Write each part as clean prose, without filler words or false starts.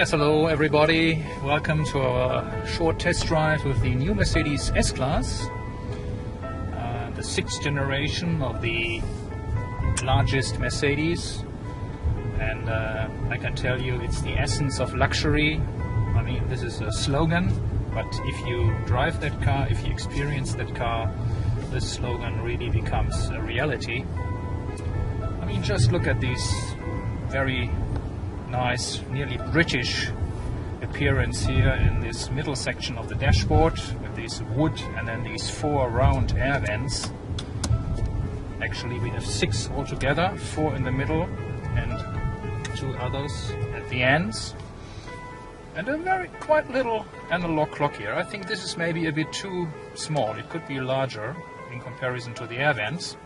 Yes, hello everybody. Welcome to our short test drive with the new Mercedes S-Class, the 6th generation of the largest Mercedes, and I can tell you it's the essence of luxury. I mean, this is a slogan, but if you drive that car, if you experience that car, this slogan really becomes a reality. I mean, just look at these very nice, nearly British appearance here in this middle section of the dashboard with this wood and then these 4 round air vents. Actually we have 6 altogether, 4 in the middle and 2 others at the ends, and a quite little analog clock here. I think this is maybe a bit too small. It could be larger in comparison to the air vents.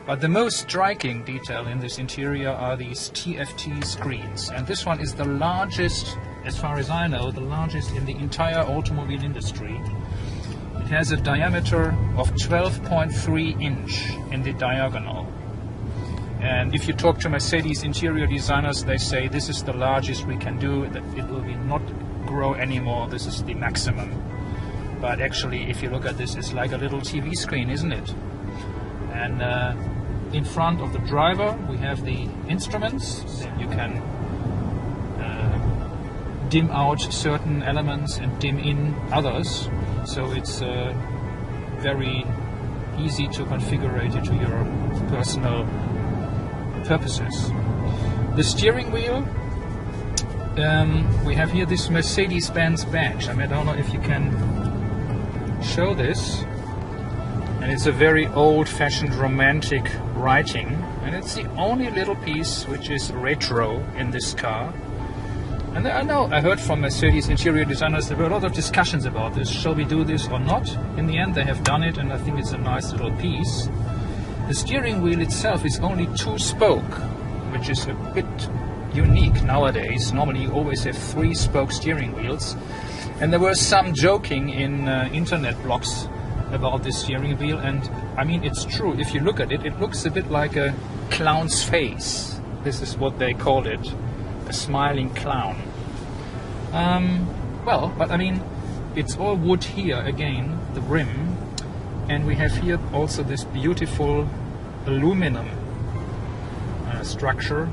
But the most striking detail in this interior are these TFT screens, and this one is the largest, as far as I know, the largest in the entire automobile industry. It has a diameter of 12.3 inch in the diagonal, and if you talk to Mercedes interior designers, they say this is the largest we can do, that it will not grow anymore, this is the maximum. But actually, if you look at this, it's like a little TV screen, isn't it? And in front of the driver we have the instruments that you can dim out certain elements and dim in others, so it's very easy to configure it to your personal purposes. The steering wheel, we have here this Mercedes-Benz badge. I mean, I don't know if you can show this. And it's a very old-fashioned romantic writing, and it's the only little piece which is retro in this car. And I heard from Mercedes interior designers there were a lot of discussions about this. Shall we do this or not? In the end they have done it, and I think it's a nice little piece. The steering wheel itself is only 2-spoke, which is a bit unique nowadays. Normally you always have 3-spoke steering wheels. And there was some joking in internet blogs about this steering wheel, and I mean, it's true. If you look at it, it looks a bit like a clown's face. This is what they called it, a smiling clown. Well, but I mean, it's all wood here again, the rim, and we have here also this beautiful aluminum structure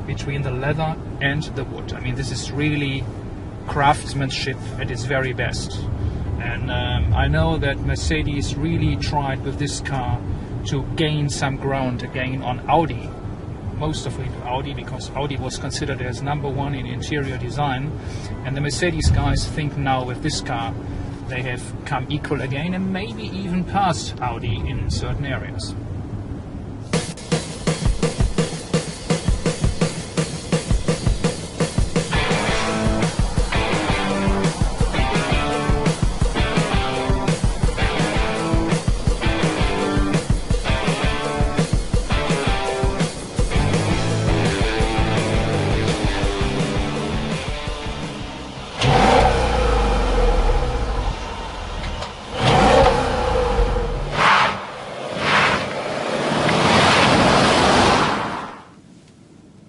between the leather and the wood. I mean, this is really craftsmanship at its very best. And I know that Mercedes really tried with this car to gain some ground again on Audi. Most of it Audi, because Audi was considered as #1 in interior design. And the Mercedes guys think now with this car they have come equal again and maybe even past Audi in certain areas.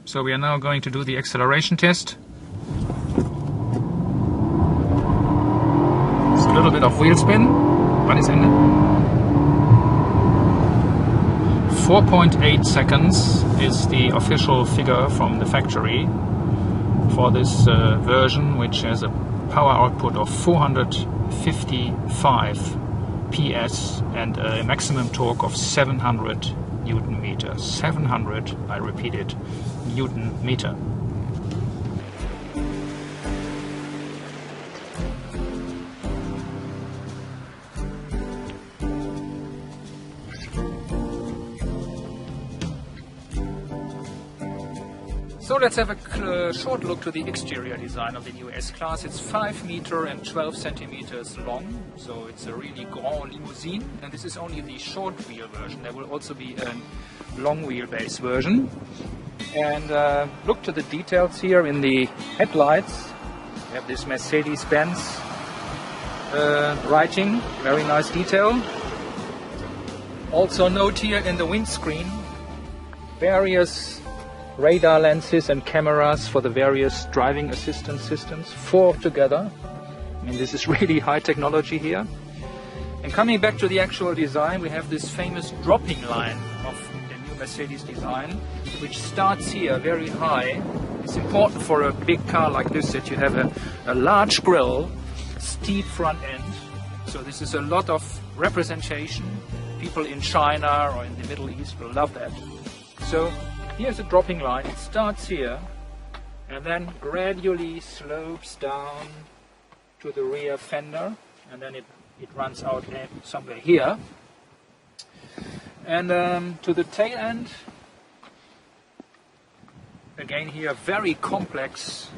So we are now going to do the acceleration test. It's a little bit of wheel spin, but it's in it. 4.8 seconds is the official figure from the factory for this version, which has a power output of 455 PS and a maximum torque of 700 Newton meter. 700, I repeat it, Newton meter. So let's have a short look to the exterior design of the new S-Class. It's 5 meters and 12 centimeters long, so it's a really grand limousine, and this is only the short wheel version. There will also be a long wheelbase version. And look to the details here in the headlights. We have this Mercedes-Benz writing, very nice detail. Also note here in the windscreen various radar lenses and cameras for the various driving assistance systems, 4 together. I mean, this is really high technology here. And coming back to the actual design, we have this famous dropping line of the new Mercedes design, which starts here very high. It's important for a big car like this that you have a large grille, steep front end. So this is a lot of representation. People in China or in the Middle East will love that. So here's a dropping line. It starts here and then gradually slopes down to the rear fender, and then it runs out somewhere here. And to the tail end, again here very complex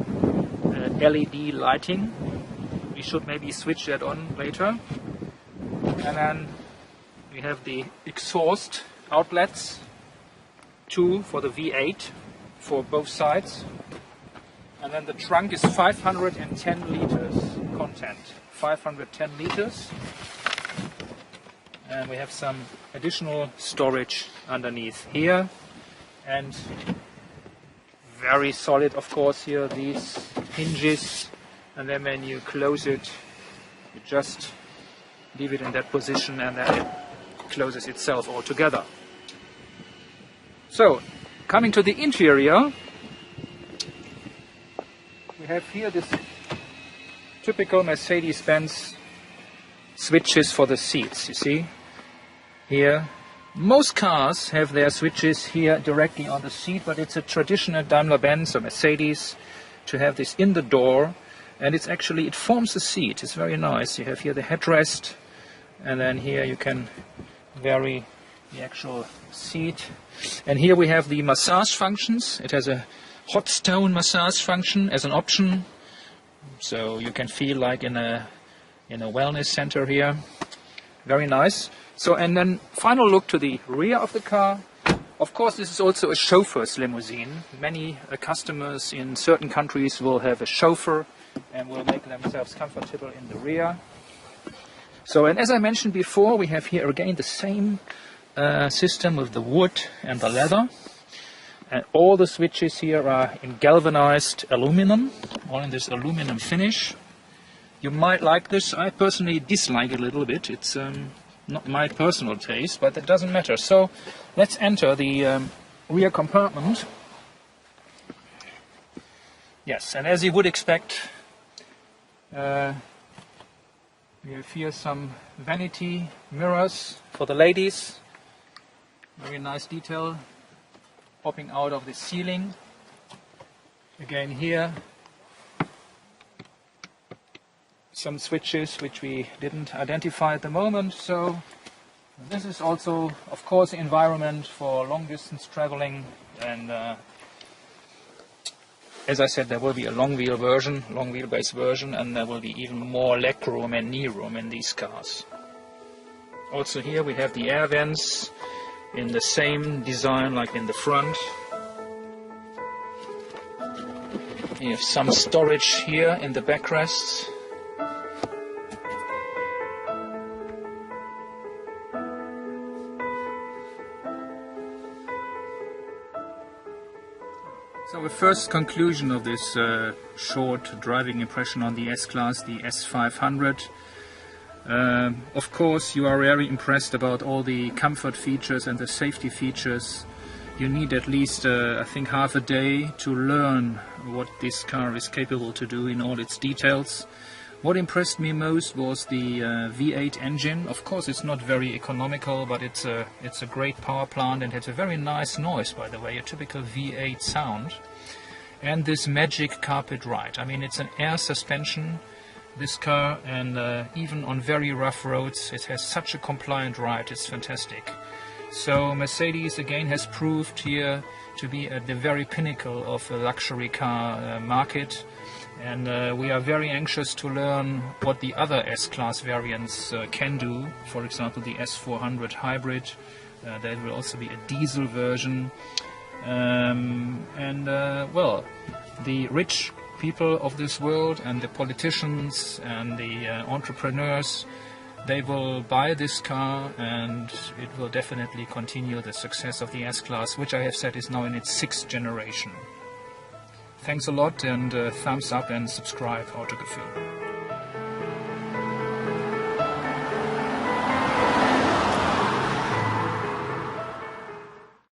LED lighting. We should maybe switch that on later. And then we have the exhaust outlets, 2 for the V8 for both sides. And then the trunk is 510 liters content. 510 liters. And we have some additional storage underneath here. And very solid, of course, here, these hinges. And then when you close it, you just leave it in that position and then it closes itself altogether. So, coming to the interior, we have here this typical Mercedes-Benz switches for the seats, you see. Here, most cars have their switches here directly on the seat, but it's a traditional Daimler-Benz or Mercedes to have this in the door, and it's actually, it forms the seat. It's very nice. You have here the headrest, and then here you can vary the actual seat. And here we have the massage functions. It has a hot stone massage function as an option, so you can feel like in a wellness center here. Very nice. So, and then final look to the rear of the car. Of course, this is also a chauffeur's limousine. Many customers in certain countries will have a chauffeur and will make themselves comfortable in the rear. So, and as I mentioned before, we have here again the same system with the wood and the leather. And all the switches here are in galvanized aluminum, all in this aluminum finish. You might like this. I personally dislike it a little bit. It's not my personal taste, but it doesn't matter. So let's enter the rear compartment. Yes, and as you would expect, we have here some vanity mirrors for the ladies. Very nice detail popping out of the ceiling. Again here, some switches which we didn't identify at the moment. So this is also, of course, the environment for long distance traveling, and as I said, there will be a long wheelbase version, and there will be even more leg room and knee room in these cars. Also here we have the air vents in the same design like in the front. You have some storage here in the backrests. So the first conclusion of this short driving impression on the S-Class, the S500. Of course, you are very impressed about all the comfort features and the safety features. You need at least, I think, half a day to learn what this car is capable to do in all its details. What impressed me most was the V8 engine. Of course, it's not very economical, but it's a great power plant and has a very nice noise, by the way, a typical V8 sound. And this magic carpet ride. I mean, it's an air suspension, this car, and even on very rough roads, it has such a compliant ride. It's fantastic. So Mercedes again has proved here to be at the very pinnacle of the luxury car market. And we are very anxious to learn what the other S-Class variants can do. For example, the S400 hybrid. There will also be a diesel version. Well, the rich people of this world and the politicians and the entrepreneurs they will buy this car, and it will definitely continue the success of the S-Class, which I have said is now in its 6th generation. Thanks a lot, and thumbs up and subscribe. Autogefühl.